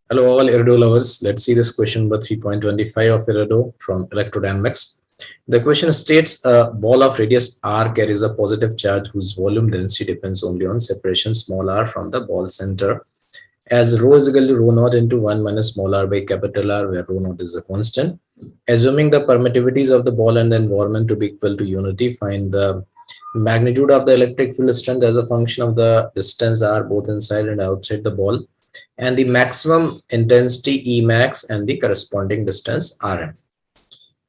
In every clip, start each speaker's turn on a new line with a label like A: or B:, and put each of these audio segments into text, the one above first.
A: Hello all Irodov lovers. Let's see this question number 3.25 of Irodov from electrodynamics. The question states a ball of radius r carries a positive charge whose volume density depends only on separation small r from the ball center, as rho is equal to rho naught into 1 minus small r by capital R, where rho naught is a constant. Assuming the permittivities of the ball and the environment to be equal to unity, find the magnitude of the electric field strength as a function of the distance r both inside and outside the ball, and the maximum intensity E max and the corresponding distance Rm.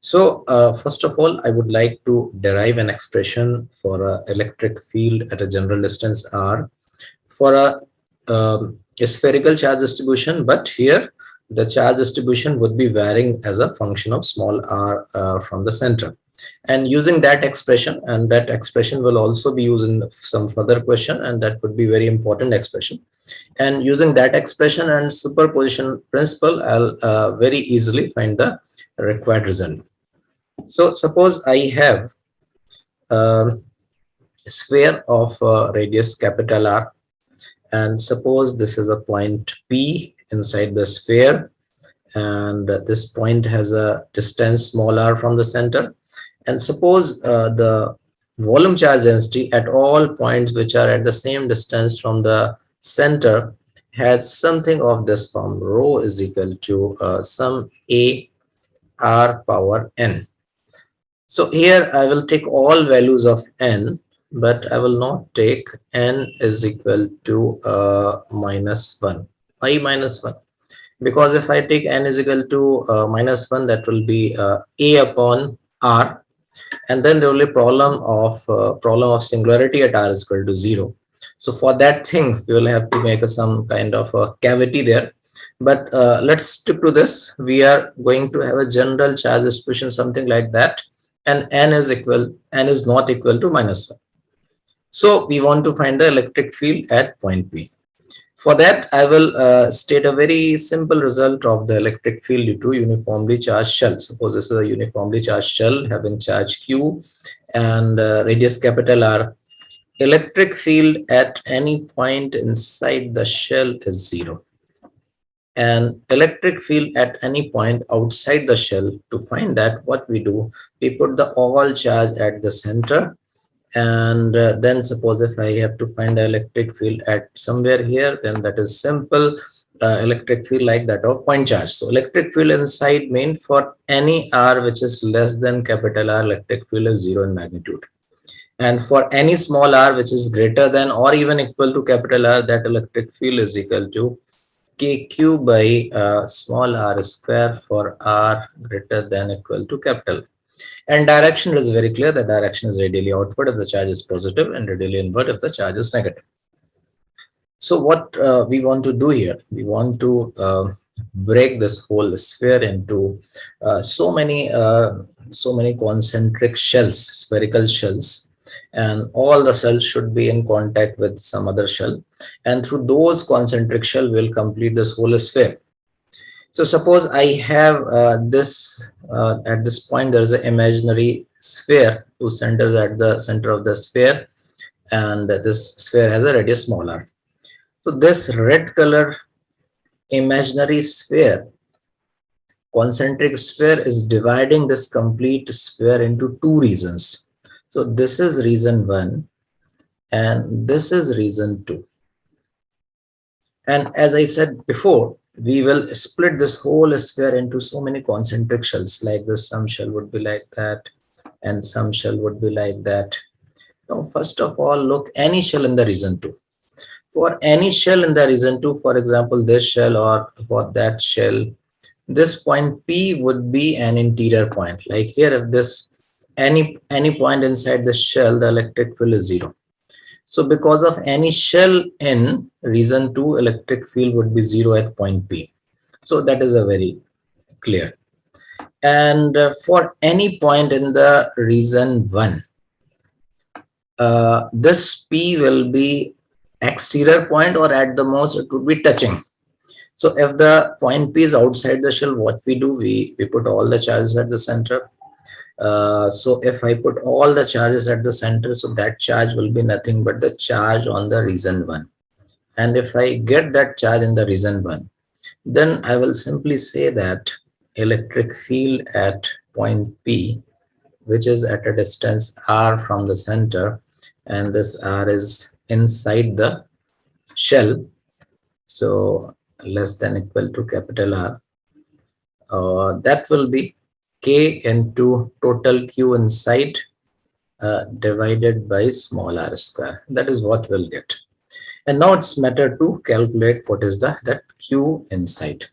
A: So first of all, I would like to derive an expression for an electric field at a general distance R for a spherical charge distribution, but here the charge distribution would be varying as a function of small r from the center. And using that expression, and that expression will also be used in some further question, and that would be very important expression. And using that expression and superposition principle, I'll very easily find the required result. So suppose I have a sphere of radius capital R, and suppose this is a point P inside the sphere, and this point has a distance small r from the center. And suppose the volume charge density at all points which are at the same distance from the center had something of this form: rho is equal to some a r power n. So here I will take all values of n, but I will not take n is equal to minus 1, I minus 1. Because if I take n is equal to minus 1, that will be a upon r. And then there will be problem of singularity at r is equal to 0. So for that thing, we will have to make some kind of a cavity there. But let's stick to this. We are going to have a general charge distribution, something like that. And n is not equal to minus 1. So we want to find the electric field at point P. For that, I will state a very simple result of the electric field due to uniformly charged shell. Suppose this is a uniformly charged shell having charge Q and radius capital R. Electric field at any point inside the shell is 0. And electric field at any point outside the shell, to find that, what we do, we put the all charge at the center. And then suppose if I have to find the electric field at somewhere here, then that is simple electric field like that of point charge. So electric field inside mean for any r which is less than capital R, electric field is 0 in magnitude. And for any small r which is greater than or even equal to capital R, that electric field is equal to kq by small r square for r greater than equal to capital. And direction is very clear. The direction is radially outward if the charge is positive and radially inward if the charge is negative. So what we want to do here, we want to break this whole sphere into so many concentric shells, spherical shells, and all the cells should be in contact with some other shell, and through those concentric shell we'll complete this whole sphere. So suppose I have this at this point there is an imaginary sphere whose center is at the center of the sphere, and this sphere has a radius small r. So this red color imaginary sphere, concentric sphere, is dividing this complete sphere into two regions. So this is region 1 and this is region 2. And as I said before, we will split this whole sphere into so many concentric shells like this. Some shell would be like that and some shell would be like that. Now first of all, look any shell in the region 2. For any shell in the region 2, for example this shell or for that shell, this point P would be an interior point. Like here, if this any point inside the shell, the electric field is 0. So because of any shell in region 2, electric field would be 0 at point P. So that is a very clear. And for any point in the region 1, this P will be exterior point, or at the most it would be touching. So if the point P is outside the shell, what we do, we put all the charges at the center. So if I put all the charges at the center, so that charge will be nothing but the charge on the region 1. And if I get that charge in the region 1, then I will simply say that electric field at point P, which is at a distance r from the center, and this r is inside the shell, so less than equal to capital R, that will be K into total Q inside divided by small r square. That is what we'll get. And now it's matter to calculate what is that Q inside.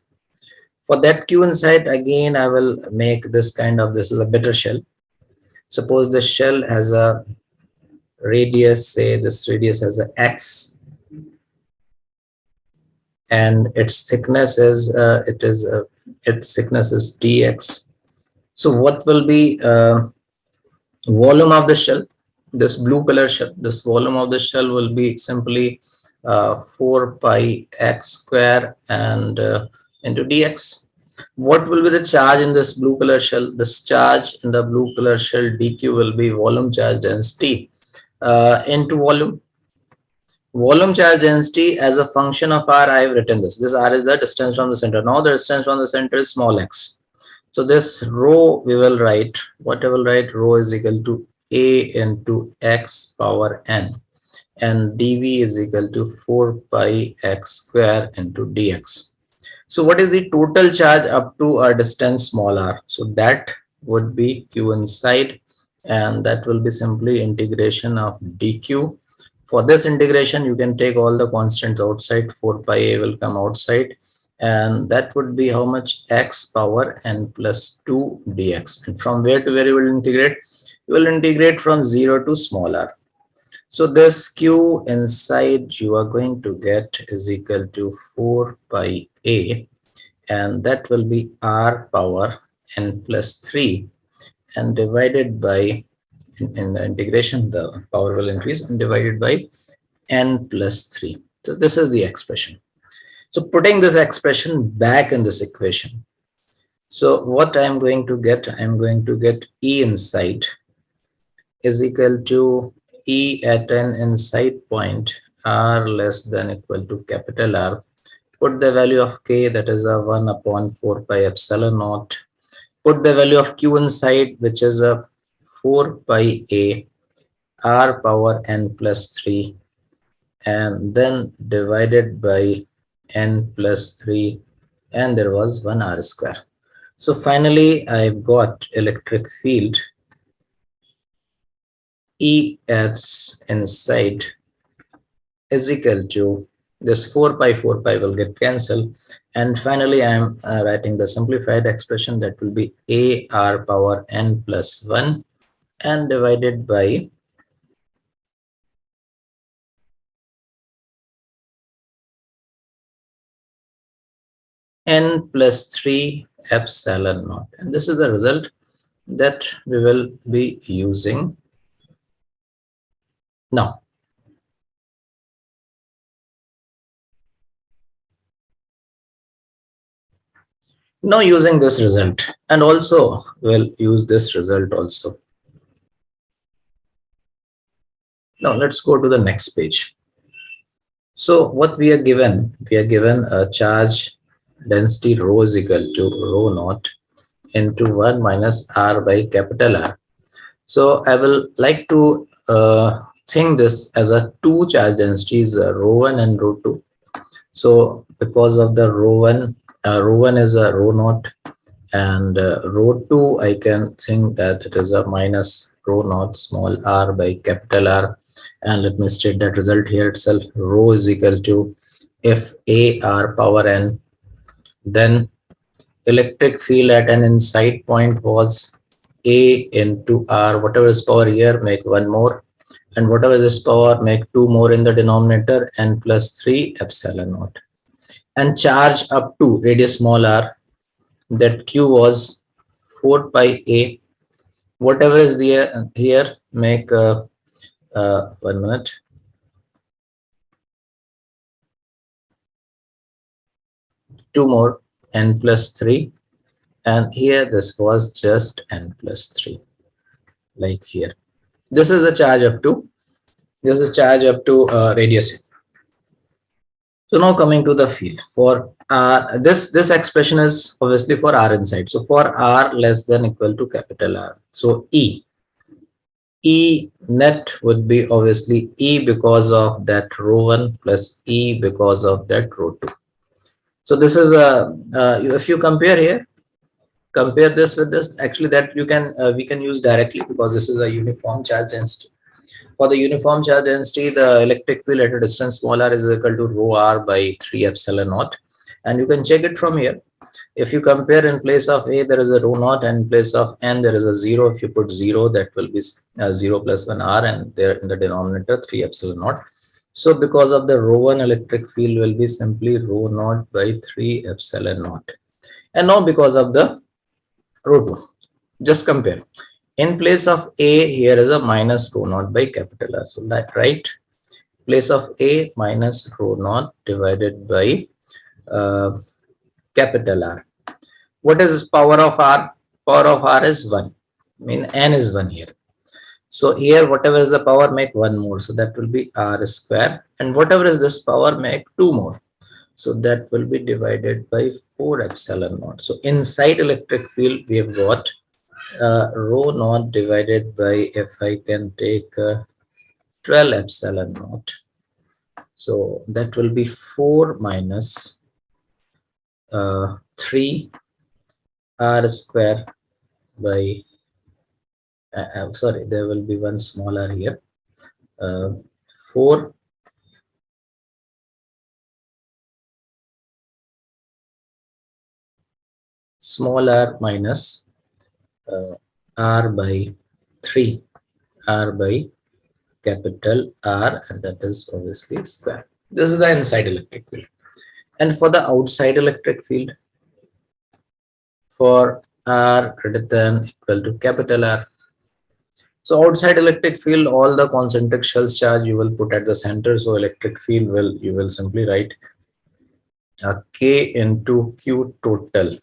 A: For that Q inside, again, I will make this kind of, this is a bitter shell. Suppose the shell has a radius, say this radius has a x, and its thickness is its thickness is dx. So what will be volume of the shell? This blue color shell, this volume of the shell will be simply 4 pi x square and into dx. What will be the charge in this blue color shell? This charge in the blue color shell dq will be volume charge density into volume. Volume charge density as a function of r, I have written this. This r is the distance from the center. Now the distance from the center is small x. So this rho we will write, what I will write, rho is equal to a into x power n, and dv is equal to 4 pi x square into dx. So what is the total charge up to a distance small r? So that would be q inside, and that will be simply integration of dq. For this integration, you can take all the constants outside, 4 pi a will come outside, and that would be how much, x power n plus 2 dx. And from where to where you will integrate? You will integrate from 0 to small r. So this q inside you are going to get is equal to 4 pi a, and that will be r power n plus 3, and divided by, in the integration the power will increase, and divided by n plus 3. So this is the expression. So putting this expression back in this equation, so what I am going to get, I am going to get E inside is equal to E at an inside point r less than equal to capital R. Put the value of k, that is a 1 upon 4 pi epsilon naught. Put the value of q inside, which is a 4 pi a r power n plus 3, and then divided by n plus 3, and there was 1 r square. So finally I've got electric field E at inside is equal to this 4 pi will get cancelled, and finally I am writing the simplified expression, that will be a r power n plus 1 and divided by n plus 3 epsilon naught, and this is the result that we will be using now. Now using this result, and also we'll use this result also. Now let's go to the next page. So what we are given a charge density rho is equal to rho naught into 1 minus r by capital R. So I will like to think this as a two charge densities, rho 1 and rho 2. So because of the rho 1 is a rho naught, and rho 2 I can think that it is a minus rho naught small r by capital R. And let me state that result here itself. Rho is equal to if a r power n, then electric field at an inside point was a into r, whatever is power here make one more, and whatever is this power make two more in the denominator, n plus 3 epsilon naught. And charge up to radius small r, that q was 4 pi a, whatever is there here make 1 minute, two more, n plus 3, and here this was just n plus 3, like here. This is the charge up to, this is charge up to radius. So now coming to the field for this expression is obviously for R inside. So for R less than equal to capital R. So E net would be obviously E because of that rho 1 plus E because of that rho 2. So this is a if you compare here, compare this with this, actually that you can we can use directly because this is a uniform charge density. For the uniform charge density, the electric field at a distance small r is equal to rho r by 3 epsilon naught. And you can check it from here. If you compare, in place of A, there is a rho naught, and in place of N, there is a 0. If you put 0, that will be 0 plus 1 R, and there in the denominator, 3 epsilon naught. So because of the rho 1, electric field will be simply rho naught by 3 epsilon naught. And now because of the rho 2, just compare. In place of A, here is a minus rho naught by capital R. So that right, place of A minus rho naught divided by capital R. What is power of R? Power of R is 1. I mean N is 1 here. So here whatever is the power, make 1 more. So that will be R square. And whatever is this power, make 2 more. So that will be divided by 4 epsilon naught. So inside electric field we have got rho naught divided by, if I can take 12 epsilon naught. So that will be 4 minus 3 R square by sorry, there will be one smaller here, 4 small r minus r by 3 r by capital R, and that is obviously square. This is the inside electric field. And for the outside electric field, for R greater than equal to capital R. So outside electric field, all the concentric shells charge you will put at the center. So electric field will, you will simply write K into Q total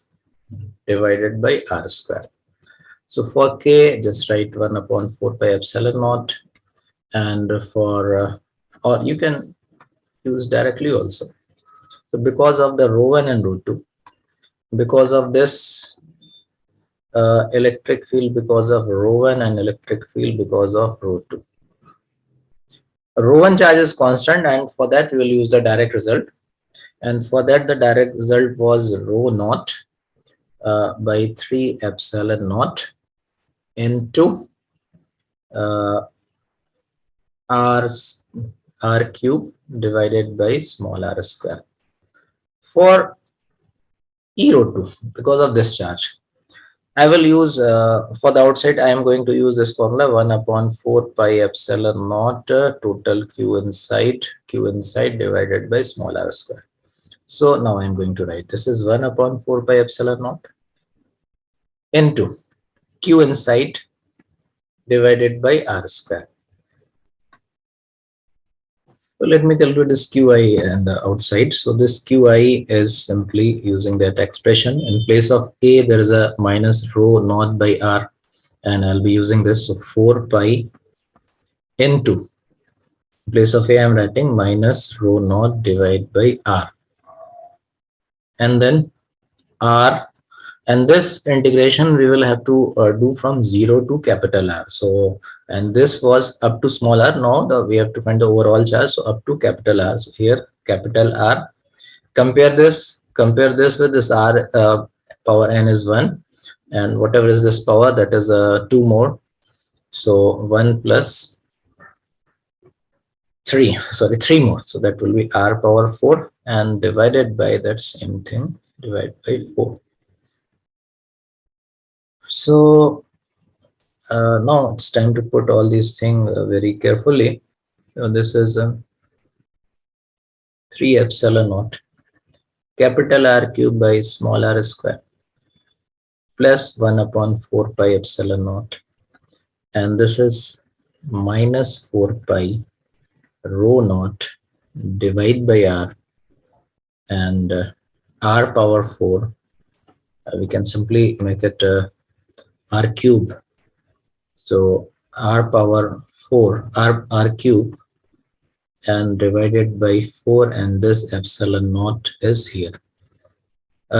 A: divided by R square. So for K, just write 1 upon 4 pi epsilon naught. And for, or you can use directly also. So because of the rho 1 and rho 2, because of this electric field, because of rho 1 and electric field because of rho 2. Rho 1 charge is constant, and for that we will use the direct result. And for that the direct result was rho naught by 3 epsilon naught into r cube divided by small r square. For E rho 2, because of this charge, I will use for the outside, I am going to use this formula 1 upon 4 pi epsilon naught total Q inside divided by small r square. So now I am going to write this is 1 upon 4 pi epsilon naught into Q inside divided by r square. So let me calculate this Qi and the outside. So this Qi is simply using that expression. In place of A, there is a minus rho naught by R, and I'll be using this. So 4 pi into, in place of A, I'm writing minus rho naught divided by R. And then R, and this integration we will have to do from 0 to capital R. So, and this was up to small r. Now we have to find the overall charge. So up to capital R. So here capital R. Compare this with this R, power n is 1, and whatever is this power, that is 2 more. So 1 plus 3, sorry, 3 more. So that will be R power 4, and divided by that same thing, divided by 4. So now it's time to put all these things very carefully. So this is 3 epsilon naught capital R cube by small r square plus 1 upon 4 pi epsilon naught, and this is minus 4 pi rho naught divided by R, and R power 4, we can simply make it R cube. So R power 4, R cube and divided by 4, and this epsilon naught is here.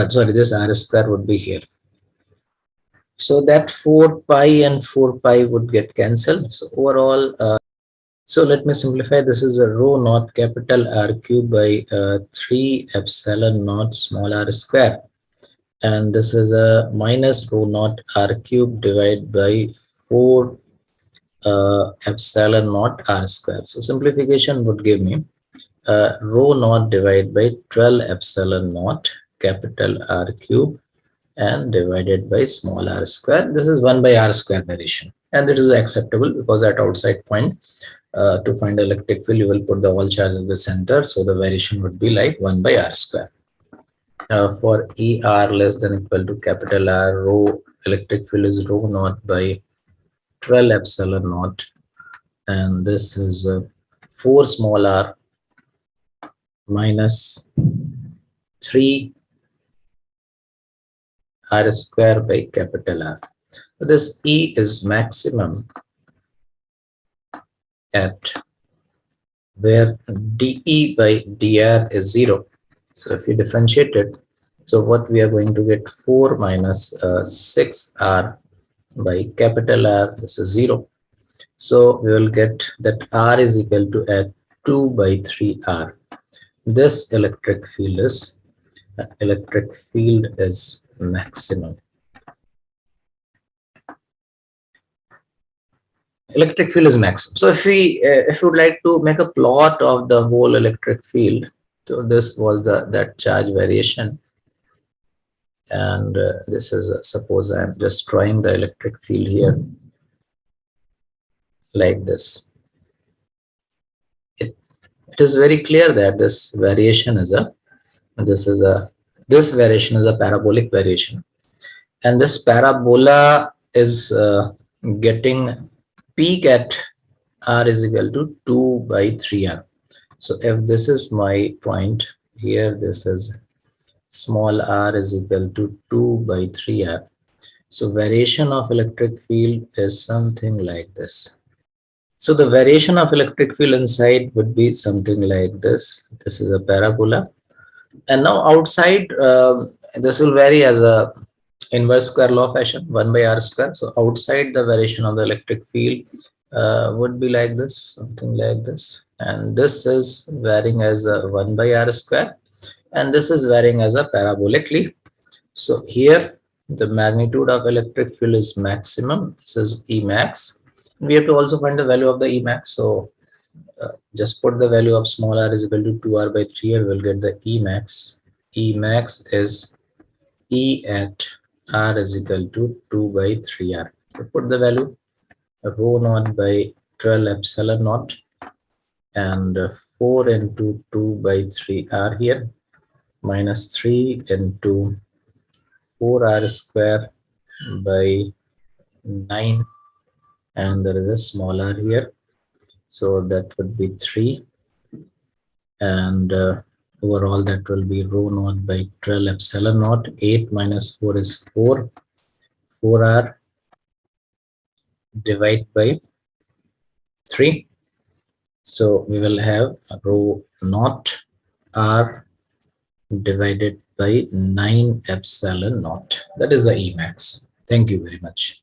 A: Sorry, this r square would be here. So that 4 pi and 4 pi would get cancelled. So overall, so let me simplify. This is a rho naught capital R cube by 3 epsilon naught small r square. And this is a minus rho naught R cube divided by 4 epsilon naught R square. So simplification would give me rho naught divided by 12 epsilon naught capital R cube and divided by small r square. This is 1 by r square variation, and it is acceptable because at outside point to find electric field you will put the all charge at the center, so the variation would be like 1 by r square. For ER less than equal to capital R, rho electric field is rho naught by 12 epsilon naught, and this is 4 small r minus 3 r square by capital R. So this E is maximum at where dE by dr is 0. So if you differentiate it, so what we are going to get 4 minus 6r by capital R, this is 0. So we will get that R is equal to at 2 by 3r. This electric field is maximum. Electric field is maximum. So if we would like to make a plot of the whole electric field, so this was that charge variation, and this is suppose I am just drawing the electric field here like this. It is very clear that this variation is this variation is a parabolic variation, and this parabola is getting peak at r is equal to 2 by 3r. So if this is my point here, this is small r is equal to 2 by 3r. So variation of electric field is something like this. So the variation of electric field inside would be something like this. This is a parabola, and now outside this will vary as a inverse square law fashion, 1 by r square. So outside the variation of the electric field would be like this, something like this, and this is varying as a 1 by r square, and this is varying as a parabolically. So here the magnitude of electric field is maximum. This is E max. We have to also find the value of the E max. So just put the value of small r is equal to 2r by 3r. We'll get the E max. E max is E at r is equal to 2 by 3r. So put the value rho naught by 12 epsilon naught and 4 into 2 by 3r here minus 3 into 4r square by 9, and there is a small r here, so that would be 3, and overall that will be rho naught by 12 epsilon naught. 8 minus 4 is 4, 4r divide by 3. So we will have rho naught r divided by 9 epsilon naught. That is the E max. Thank you very much.